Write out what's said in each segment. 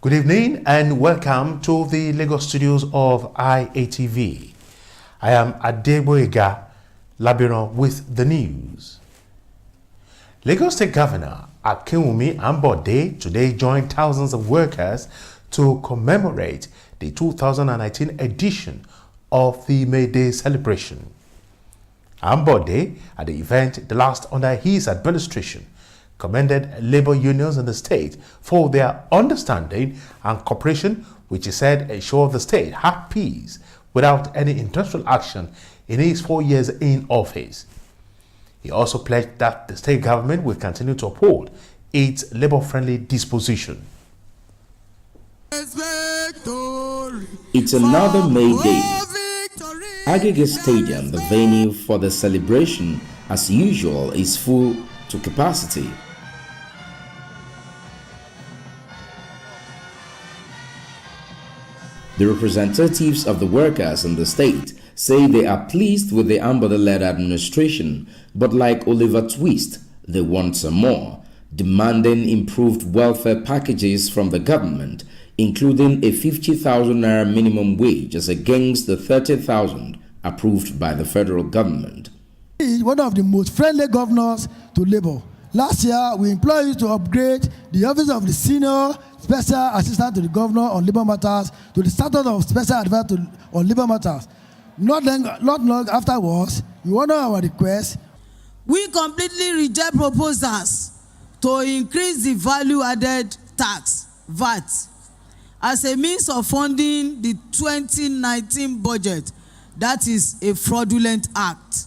Good evening and welcome to the Lagos studios of IATV. I am Adeboyega Labiran with the news. Lagos State Governor Akinwumi Ambode today joined thousands of workers to commemorate the 2019 edition of the May Day celebration. Ambode, at the event the last under his administration, commended labor unions in the state for their understanding and cooperation, which he said ensured the state had peace without any industrial action in his 4 years in office. He also pledged that the state government will continue to uphold its labor-friendly disposition. It's another May Day. Agege Stadium, the venue for the celebration, as usual, is full to capacity. The representatives of the workers in the state say they are pleased with the Ambode-led administration, but like Oliver Twist, they want some more, demanding improved welfare packages from the government, including a 50,000 naira minimum wage as against the 30,000 approved by the federal government. He is one of the most friendly governors to labor. Last year, we employed you to upgrade the office of the Senior Special Assistant to the Governor on Labor Matters to the status of Special Advisor on Labor Matters. Not long afterwards, you honor our request. We completely reject proposals to increase the value-added tax, VAT, as a means of funding the 2019 budget. That is a fraudulent act.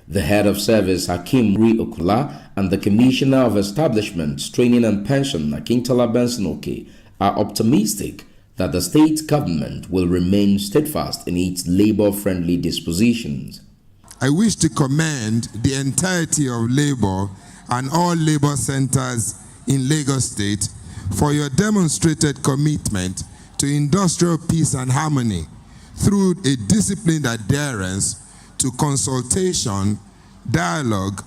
The head of service, Hakim Ri Okula, and the Commissioner of Establishments, Training and Pension, Akintola Bensinoke, are optimistic that the state government will remain steadfast in its labor-friendly dispositions. I wish to commend the entirety of labor and all labor centers in Lagos State for your demonstrated commitment to industrial peace and harmony through a disciplined adherence to consultation, dialogue,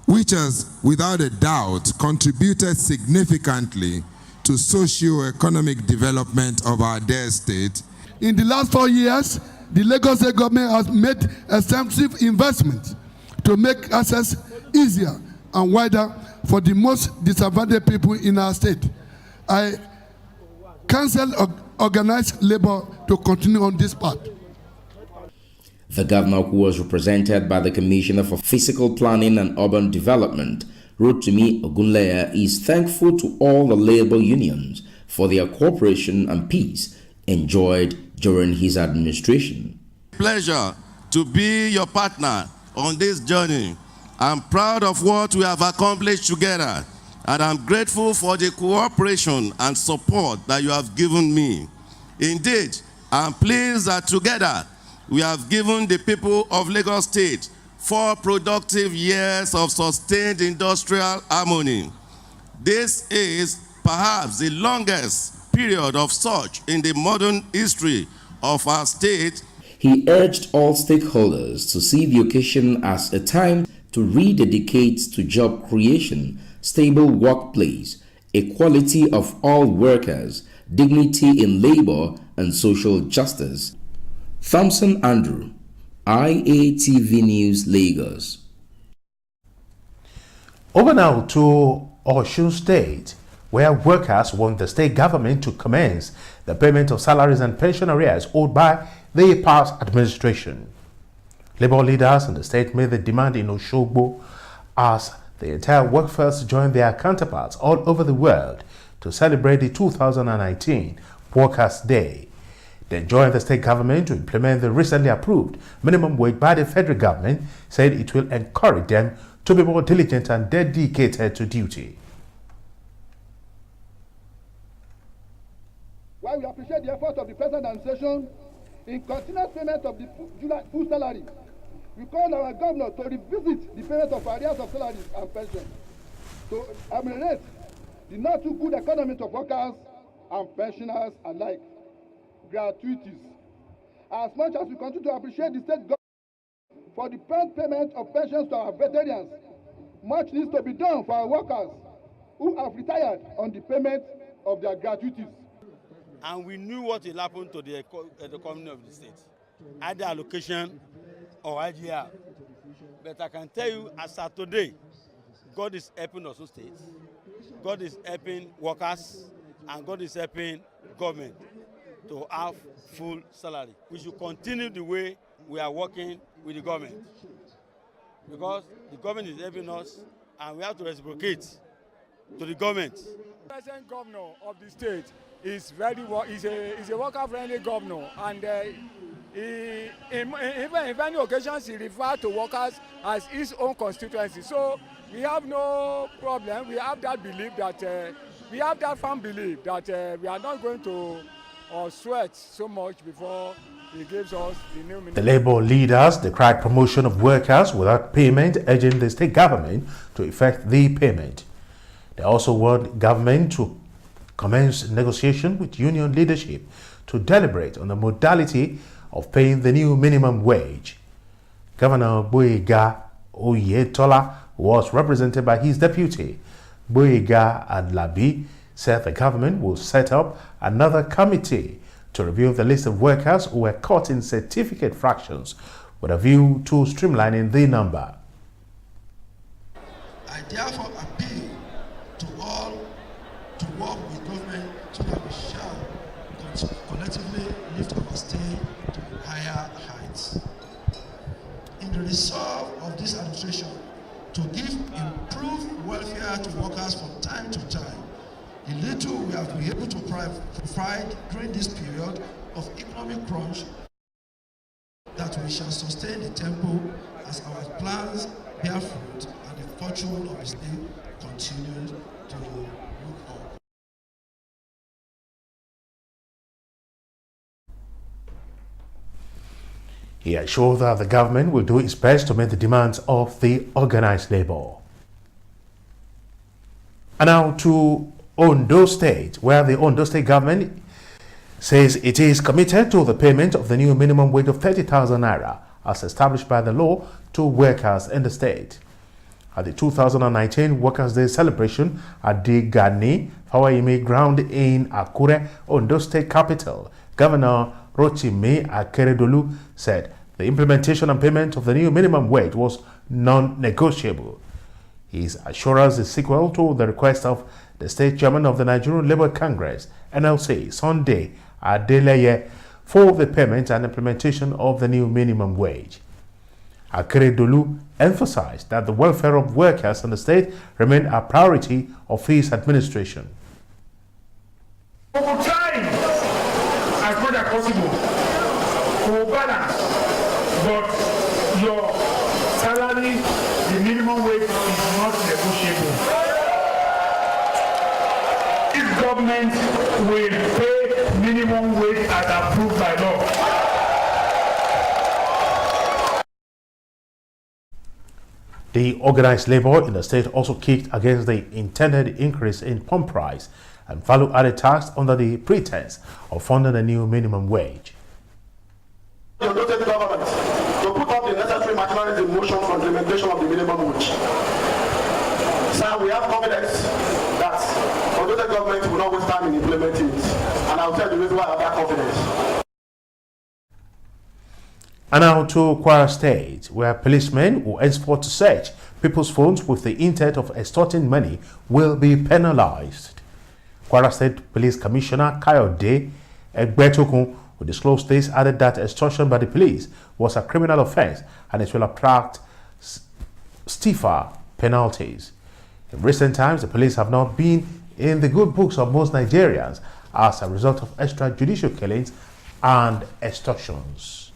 which has without a doubt contributed significantly to socio-economic development of our dear state. In the last 4 years, the Lagos State government has made extensive investments to make access easier and wider for the most disadvantaged people in our state. I counsel organized labor to continue on this path. The governor, who was represented by the Commissioner for Physical Planning and Urban Development, Rotimi Ogunleya, is thankful to all the labor unions for their cooperation and peace enjoyed during his administration. Pleasure to be your partner on this journey. I'm proud of what we have accomplished together, and I'm grateful for the cooperation and support that you have given me. Indeed, I'm pleased that together we have given the people of Lagos State 4 productive years of sustained industrial harmony. This is perhaps the longest period of such in the modern history of our state. He urged all stakeholders to see the occasion as a time to rededicate to job creation, stable workplace, equality of all workers, dignity in labor, and social justice. Thompson Andrew, IATV News, Lagos. Over now to Osun State, where workers want the state government to commence the payment of salaries and pension arrears owed by the past administration. Labor leaders in the state made the demand in Osogbo as the entire workforce joined their counterparts all over the world to celebrate the 2019 Workers' Day. They joined the state government to implement the recently approved minimum wage by the federal government, said it will encourage them to be more diligent and dedicated to duty. While we appreciate the effort of the present administration in continuous payment of the full salary, we call our governor to revisit the payment of arrears of salaries and pensions to ameliorate the not too good economy of workers and pensioners alike. Gratuities. As much as we continue to appreciate the state government for the prompt payment of pensions to our veterans, much needs to be done for our workers who have retired on the payment of their gratuities. And we knew what will happen to the economy of the state, either allocation or IGR. But I can tell you, as of today, God is helping us state, God is helping workers, and God is helping government to have full salary. We should continue the way we are working with the government, because the government is helping us, and we have to reciprocate to the government. The present governor of the state is a worker-friendly governor, and in many occasions he refers to workers as his own constituency. So we have no problem. We have that belief that we have that firm belief that we are not going to sweat so much before he gives us the new ministry. The Labour leaders decried promotion of workers without payment, urging the state government to effect the payment. They also want government to commence negotiation with union leadership to deliberate on the modality of paying the new minimum wage. Governor Boyega Oyetola was represented by his deputy, Boyega Adlabi, said the government will set up another committee to review the list of workers who were caught in certificate fractions with a view to streamlining the number. I therefore appeal to all to work with government so that we shall collectively lift our state to higher heights. In the resolve of this administration to give improved welfare to workers from time to time, the little we have been able to provide during this period of economic crunch, that we shall sustain the tempo as our plans bear fruit and the fortune of the state continues to look up. He assured that the government will do its best to meet the demands of the organized labor. And now to Ondo State, where the Ondo State government says it is committed to the payment of the new minimum wage of 30,000 naira as established by the law to workers in the state. At the 2019 Workers' Day celebration at the Gani Fawayimi ground in Akure, Ondo State capital, Governor Rotimi Akeredolu said the implementation and payment of the new minimum wage was non-negotiable. His assurance is sequel to the request of the state chairman of the Nigerian Labour Congress, NLC, Sunday Adeleye, for the payment and implementation of the new minimum wage. Akeredolu emphasized that the welfare of workers in the state remained a priority of his administration. We will try as much as possible to balance, but your salary, the minimum wage is not negotiable. If government will pay minimum wage as approved by law. The organized labor in the state also kicked against the intended increase in pump price and value-added tax under the pretense of funding a new minimum wage. The noted government to put up the necessary machinery in motion for implementation of the minimum wage. Sir, we have confidence that the noted government will not waste time in implementing it, and I'll tell you the reason why I have that confidence. And now to Kwara State, where policemen who henceforth to search people's phones with the intent of extorting money will be penalized. Kwara State Police Commissioner Kayode Egbetokun, who disclosed this, added that extortion by the police was a criminal offense and it will attract stiffer penalties. In recent times, the police have not been in the good books of most Nigerians as a result of extrajudicial killings and extortions.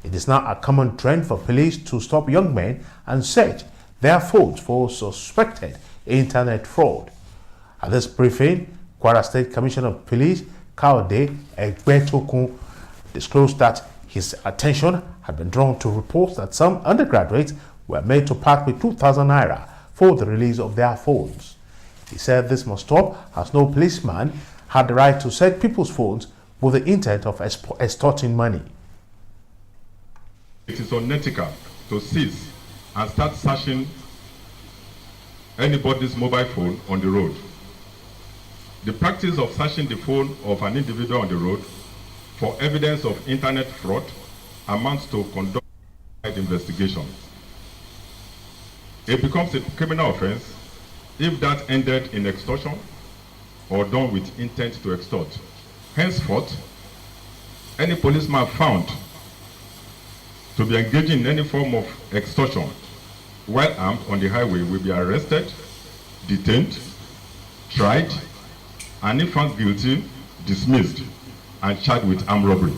It is now a common trend for police to stop young men and search their phones for suspected internet fraud. At this briefing, Kwara State Commissioner of Police Kayode Egbetokun disclosed that his attention had been drawn to reports that some undergraduates were made to part with 2,000 naira for the release of their phones. He said this must stop as no policeman had the right to search people's phones with the intent of extorting money. It is unethical to seize and start searching anybody's mobile phone on the road. The practice of searching the phone of an individual on the road for evidence of internet fraud amounts to conduct investigation. It becomes a criminal offense if that ended in extortion or done with intent to extort. Henceforth, any policeman found to be engaging in any form of extortion while armed on the highway will be arrested, detained, tried, and if found guilty, dismissed and charged with armed robbery.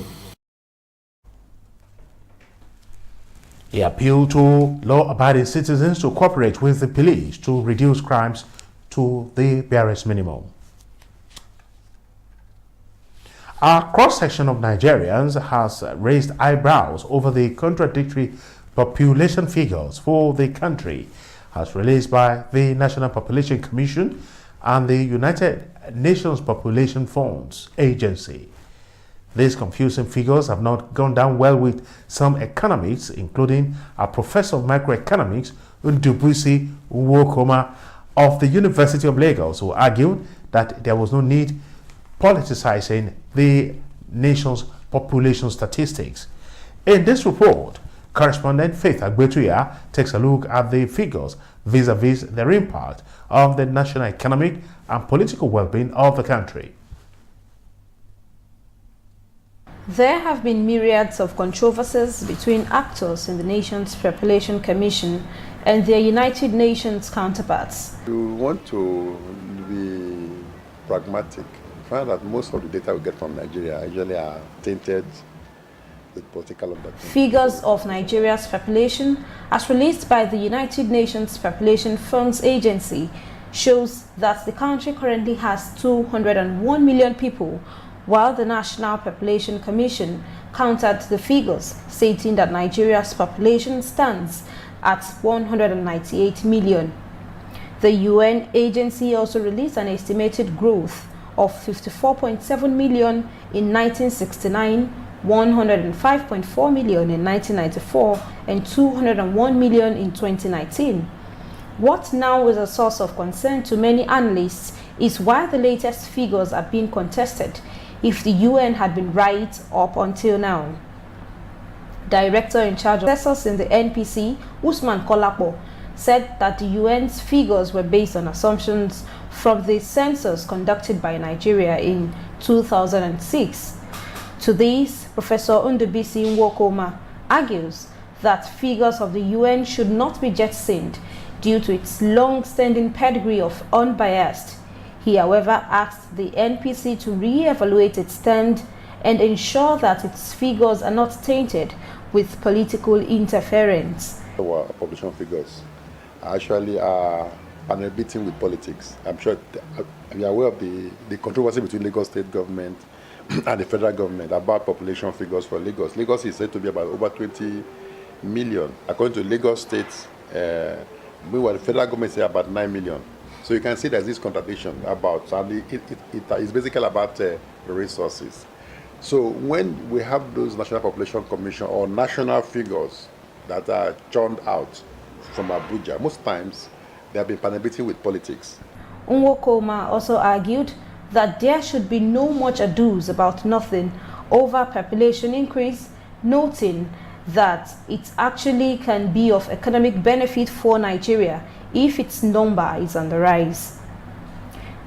He appealed to law-abiding citizens to cooperate with the police to reduce crimes to the barest minimum. A cross-section of Nigerians has raised eyebrows over the contradictory population figures for the country as released by the National Population Commission and the United Nations Population Funds Agency. These confusing figures have not gone down well with some economists, including a professor of microeconomics, Ndubuisi Nwokoma of the University of Lagos, who argued that there was no need politicizing the nation's population statistics. In this report, correspondent Faith Agbetuya takes a look at the figures vis-a-vis their impact on the national economic and political well-being of the country. There have been myriads of controversies between actors in the nation's Population Commission and their United Nations counterparts. You want to be pragmatic. Find that most of the data we get from Nigeria usually are tainted with political undertones. Figures of Nigeria's population, as released by the United Nations Population Funds Agency, shows that the country currently has 201 million people, while the National Population Commission countered the figures, stating that Nigeria's population stands at 198 million. The UN agency also released an estimated growth of 54.7 million in 1969, 105.4 million in 1994, and 201 million in 2019. What now is a source of concern to many analysts is why the latest figures are being contested if the UN had been right up until now. Director in charge of assessors in the NPC, Usman Kolapo, said that the UN's figures were based on assumptions from the census conducted by Nigeria in 2006. To this, Professor Ndubuisi Nwokoma argues that figures of the UN should not be jettisoned due to its long-standing pedigree of unbiased. He, however, asked the NPC to re-evaluate its stand and ensure that its figures are not tainted with political interference. Our population figures actually are beating with politics. I'm sure you are aware of the controversy between Lagos state government and the federal government about population figures for Lagos. Lagos is said to be about over 20 million. According to Lagos state, meanwhile the federal government is about 9 million. So you can see there's this contradiction about, and it's basically about resources. So when we have those National Population Commission or national figures that are churned out from Abuja, most times they have been beating with politics. Nwokoma also argued that there should be no much ado about nothing over population increase, noting that it actually can be of economic benefit for Nigeria if its number is on the rise.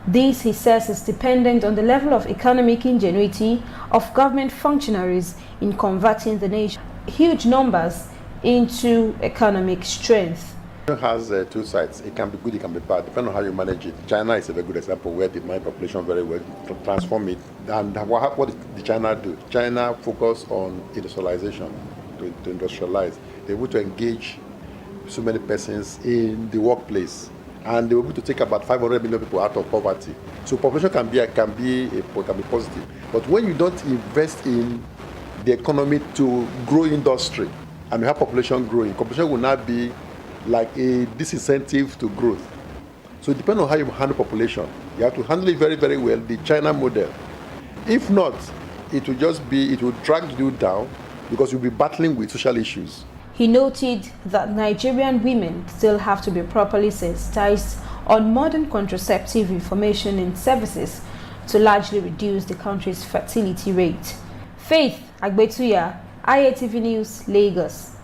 This, he says, is dependent on the level of economic ingenuity of government functionaries in converting the nation's huge numbers into economic strength. It has two sides. It can be good, it can be bad, depending on how you manage it. China is a very good example where they manage population very well, transform it. And what did China do? China focused on industrialization, to industrialize. They were able to engage so many persons in the workplace, and they were able to take about 500 million people out of poverty. So population can be positive. But when you don't invest in the economy to grow industry, and you have population growing, population will not be like a disincentive to growth. So it depends on how you handle population. You have to handle it very, very well, the China model. If not, it will drag you down because you'll be battling with social issues. He noted that Nigerian women still have to be properly sensitized on modern contraceptive information and services to largely reduce the country's fertility rate. Faith Agbetuya, IATV News, Lagos.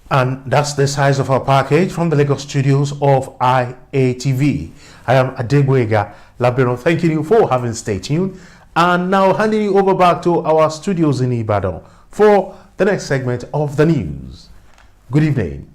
And that's the size of our package from the Lagos studios of IATV. I am Adegboyega Labiron, thanking you for having stayed tuned. And now handing you over back to our studios in Ibadan for the next segment of the news. Good evening.